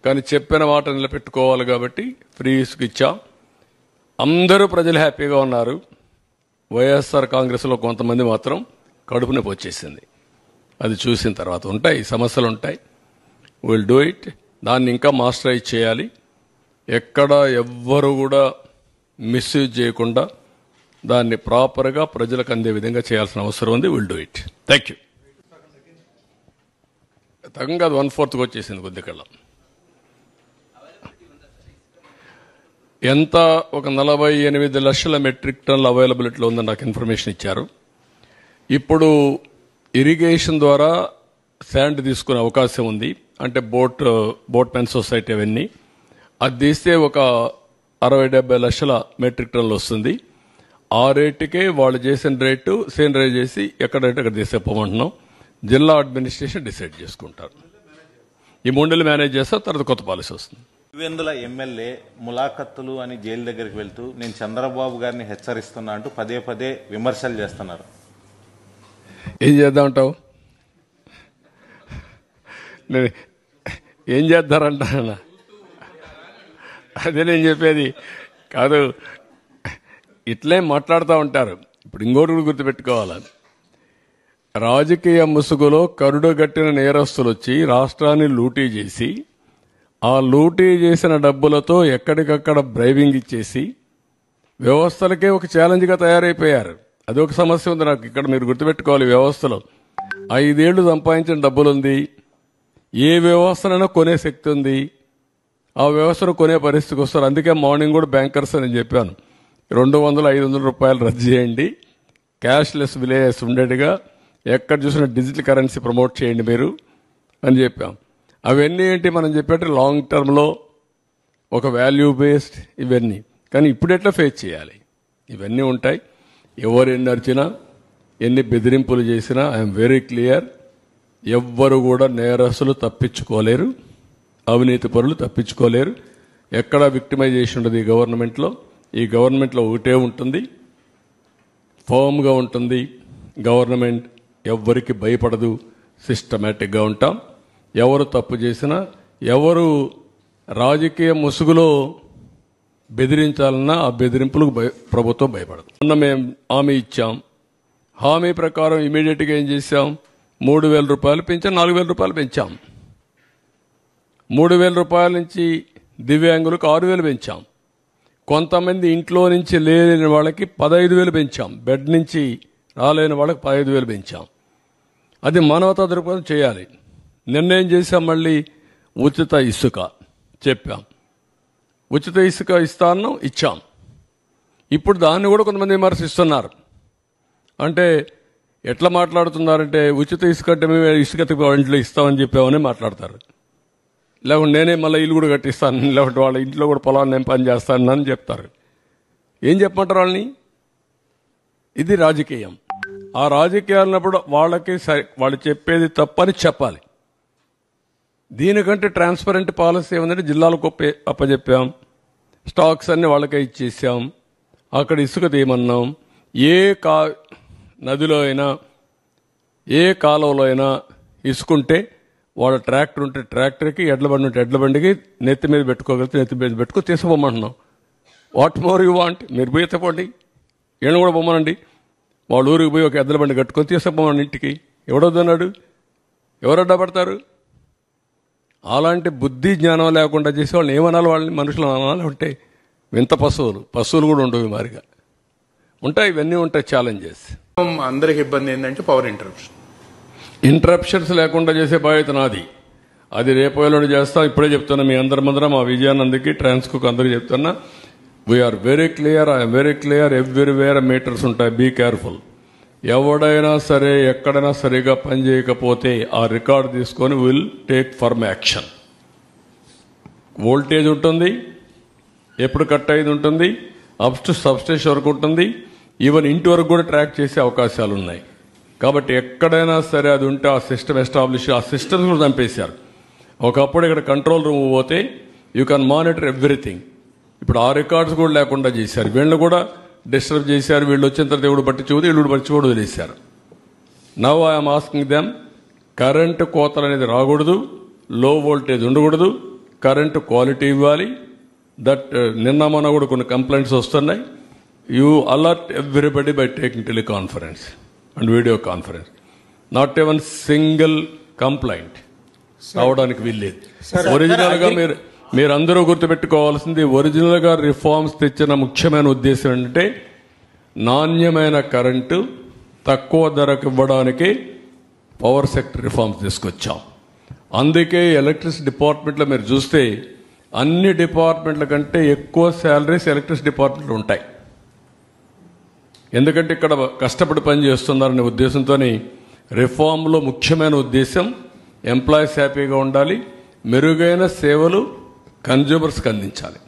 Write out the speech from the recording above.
కానీ చెప్పిన మాట నిలబెట్టుకోవాలి కాబట్టి ఫ్రీ ఇసుక ఇచ్చాం. అందరూ ప్రజలు హ్యాపీగా ఉన్నారు. వైఎస్ఆర్ కాంగ్రెస్లో కొంతమంది మాత్రం కడుపు నొప్పి వచ్చేసింది. అది చూసిన తర్వాత ఉంటాయి సమస్యలు ఉంటాయి. Will do it. దాన్ని ఇంకా మాస్టరైజ్ చేయాలి. ఎక్కడ ఎవ్వరు కూడా మిస్యూజ్ చేయకుండా దాన్ని ప్రాపర్గా ప్రజలకు అందే విధంగా చేయాల్సిన అవసరం ఉంది. Will do it. Thank you. తగ్గం కాదు, 1/4 వచ్చేసింది కొద్దికల్లా. ఎంత ఒక 48 లక్షల మెట్రిక్ టన్నుల అవైలబిలిటీలో ఉందని నాకు ఇన్ఫర్మేషన్ ఇచ్చారు. ఇప్పుడు ఇరిగేషన్ ద్వారా శాండ్ తీసుకునే అవకాశం ఉంది. అంటే బోట్ మెన్ సొసైటీ అవన్నీ అది తీస్తే ఒక 60-70 లక్షల మెట్రిక్ టన్నులు వస్తుంది. ఆ రేటుకే వాళ్ళు చేసిన రేటు సేనరైజ్ చేసి ఎక్కడైతే అక్కడ తీసేపోమంటున్నాం. జిల్లా అడ్మినిస్ట్రేషన్ డిసైడ్ చేసుకుంటారు. ఈ 3 నెలలు మేనేజ్ చేస్తారు. తర్వాత కొత్త పాలసీ వస్తుంది. పులివెందుల ఎమ్మెల్యే ములాఖత్తులు అని జైలు దగ్గరికి వెళ్తూ నేను చంద్రబాబు గారిని హెచ్చరిస్తున్నా అంటూ పదే విమర్శలు చేస్తున్నారు. ఏం చేద్దామంటావు? ఏం చేద్దారంట? అదే నేను చెప్పేది కాదు. ఇట్లే మాట్లాడుతూ ఉంటారు. ఇప్పుడు ఇంకోటి గుర్తుపెట్టుకోవాలి. రాజకీయ ముసుగులో కరుడుగట్టిన నేరస్తులు వచ్చి రాష్ట్రాన్ని లూటీ చేసి ఆ లూటీ చేసిన డబ్బులతో ఎక్కడికక్కడ బ్రైవింగ్ ఇచ్చేసి వ్యవస్థలకే ఒక ఛాలెంజ్గా తయారైపోయారు. అదొక సమస్య ఉంది నాకు. ఇక్కడ మీరు గుర్తుపెట్టుకోవాలి, వ్యవస్థలో 5 ఏళ్లు సంపాదించిన డబ్బులుంది. ఏ వ్యవస్థనైనా కొనే శక్తి ఉంది. ఆ వ్యవస్థను కొనే పరిస్థితికి వస్తారు. అందుకే మార్నింగ్ కూడా బ్యాంకర్స్ అని చెప్పాను, 200-500 రూపాయలు రద్దు చేయండి, క్యాష్లెస్ విలేజెస్ ఉండేట్టుగా ఎక్కడ చూసినా డిజిటల్ కరెన్సీ ప్రమోట్ చేయండి మీరు అని చెప్పాం. అవన్నీ ఏంటి మనం చెప్పేట్టు లాంగ్ టర్మ్లో ఒక వాల్యూ బేస్డ్ ఇవన్నీ. కానీ ఇప్పుడు ఎట్లా ఫేస్ చేయాలి? ఇవన్నీ ఉంటాయి. ఎవరు ఎన్ని అరిచినా ఎన్ని బెదిరింపులు చేసినా ఐఎమ్ వెరీ క్లియర్. ఎవ్వరు కూడా నేరస్తులు తప్పించుకోలేరు, అవినీతి పరులు తప్పించుకోలేరు. ఎక్కడా విక్టిమైజేషన్ ఉండదు ఈ గవర్నమెంట్లో. ఈ గవర్నమెంట్లో ఒకటే ఉంటుంది, ఫర్మ్గా ఉంటుంది గవర్నమెంట్. ఎవ్వరికి భయపడదు, సిస్టమేటిక్గా ఉంటాం. ఎవరు తప్పు చేసినా, ఎవరు రాజకీయ ముసుగులో బెదిరించాలన్నా ఆ బెదిరింపులకు ప్రభుత్వం భయపడదు. మొన్న మేము హామీ ఇచ్చాం. హామీ ప్రకారం ఇమీడియట్గా ఏం చేశాం? 3,000 రూపాయలు పెంచాం, 4,000 రూపాయలు పెంచాం. 3,000 రూపాయల నుంచి దివ్యాంగులకు 6,000 పెంచాం. కొంతమంది ఇంట్లో నుంచి లేని వాళ్ళకి 15,000 పెంచాం. బెడ్ నుంచి రాలేని వాళ్ళకి 15,000 పెంచాం. అది మానవతా దృక్పథం చేయాలి. నిర్ణయం చేశాం. మళ్ళీ ఉచిత ఇసుక చెప్పాం. ఉచిత ఇసుక ఇస్తాను ఇచ్చాం. ఇప్పుడు దాన్ని కూడా కొంతమంది విమర్శిస్తున్నారు. అంటే ఎట్లా మాట్లాడుతున్నారంటే ఉచిత ఇసుక అంటే మేము ఇసుక ఇంట్లో ఇస్తామని చెప్పామని మాట్లాడతారు. లేకుంటే నేనే మళ్ళీ ఇల్లు కూడా కట్టిస్తాను, లేకుంటే వాళ్ళ ఇంట్లో కూడా పొలాన్ని నేను పని చేస్తాను అని చెప్తారు. ఏం చెప్పమంటారు వాళ్ళని? ఇది రాజకీయం. ఆ రాజకీయాలన్నప్పుడు వాళ్ళకి వాళ్ళు చెప్పేది తప్పని చెప్పాలి. దీనికంటే ట్రాన్స్పరెంట్ పాలసీ ఏమందంటే జిల్లాలకు అప్పచెప్పాం. స్టాక్స్ అన్ని వాళ్ళకే ఇచ్చేసాం. అక్కడ ఇసుక తీయమన్నాం. ఏ నదిలో అయినా ఏ కాలువలో అయినా ఇసుకుంటే వాళ్ళ ట్రాక్టర్ ఉంటే ట్రాక్టర్కి, ఎడ్ల బండి ఉంటే ఎడ్ల బండికి నెత్తి మీద పెట్టుకోగలిగితే నెత్తి మీద పెట్టుకో తీసుకోమంటున్నాం. What more you want? మీరు పోయి ఎత్తపోండి, ఈయన కూడా పొమ్మనండి. వాళ్ళ ఊరికి పోయి ఒక ఎద్దుల బండి కట్టుకొని తీసుకుపోమని ఇంటికి. ఎవడొద్దన్నాడు? ఎవరు అడ్డపడతారు? అలాంటి బుద్ధి జ్ఞానం లేకుండా చేసే వాళ్ళని ఏమనాలి? వాళ్ళని మనుషులు అనాలి. ఉంటే వింత పశువులు కూడా ఉండవు, మారిగా ఉంటాయి. ఇవన్నీ ఉంటాయి ఛాలెంజెస్. అందరికి ఇబ్బంది ఏంటంటే పవర్ ఇంటరప్షన్స్ లేకుండా చేసే బాధ్యత నాది. అది రేపు ఎల్లుండి చేస్తాం. ఇప్పుడే చెప్తున్నా మీ అందరి ముందర, మా విజయానందకి ట్రాన్స్కోకి అందరికీ చెప్తున్నా, we are very clear. I'm very clear. Everywhere meters ఉంటాయి. Be careful. ఎవడైనా సరే ఎక్కడైనా సరిగా పనిచేయకపోతే ఆ రికార్డు తీసుకొని will take firm action. Voltage ఉంటుంది, ఎప్పుడు కట్ అయింది ఉంటుంది, అప్ టు సబ్స్టేషన్ వరకు ఉంటుంది, ఈవెన్ ఇంటి వరకు కూడా ట్రాక్ చేసే అవకాశాలు ఉన్నాయి. కాబట్టి ఎక్కడైనా సరే అది ఉంటే ఆ సిస్టమ్ ఎస్టాబ్లిష్, ఆ సిస్టమ్స్ కూడా చంపేశారు. ఒకప్పుడు ఇక్కడ కంట్రోల్ రూమ్ పోతే యూ కెన్ మానిటర్ ఎవ్రీథింగ్. ఇప్పుడు ఆ రికార్డ్స్ కూడా లేకుండా చేశారు. వీళ్ళు కూడా డిస్టర్బ్ చేశారు. వీళ్ళు వచ్చిన తర్వాత ఎవడు పట్టించుకోదు, వీళ్ళు పట్టించుకోడు వదిలేశారు. Now I'm asking them, current కోతలు అనేది రాకూడదు, లో వోల్టేజ్ ఉండకూడదు, కరెంటు క్వాలిటీ ఇవ్వాలి. దట్ నిన్న మొన్న కూడా కొన్ని కంప్లైంట్స్ వస్తున్నాయి. You alert everybody by taking teleconference and video conference. Not ఎవన్ single complaint రావడానికి వీల్లేదు. ఒరిజినల్ గా మీరందరూ గుర్తుపెట్టుకోవాల్సింది, ఒరిజినల్ గా రిఫార్మ్స్ తెచ్చిన ముఖ్యమైన ఉద్దేశం ఏంటంటే నాణ్యమైన కరెంటు తక్కువ ధరకు ఇవ్వడానికి పవర్ సెక్టర్ రిఫార్మ్స్ తీసుకొచ్చాం. అందుకే ఎలక్ట్రిసిటీ డిపార్ట్మెంట్లో మీరు చూస్తే అన్ని డిపార్ట్మెంట్ల కంటే ఎక్కువ శాలరీస్ ఎలక్ట్రిసిటీ డిపార్ట్మెంట్లో ఉంటాయి. ఎందుకంటే ఇక్కడ కష్టపడి పని చేస్తున్నారనే ఉద్దేశంతో రిఫార్మ్లో ముఖ్యమైన ఉద్దేశం ఎంప్లాయీస్ హ్యాపీగా ఉండాలి, మెరుగైన సేవలు కన్జ్యూమర్స్కి అందించాలి.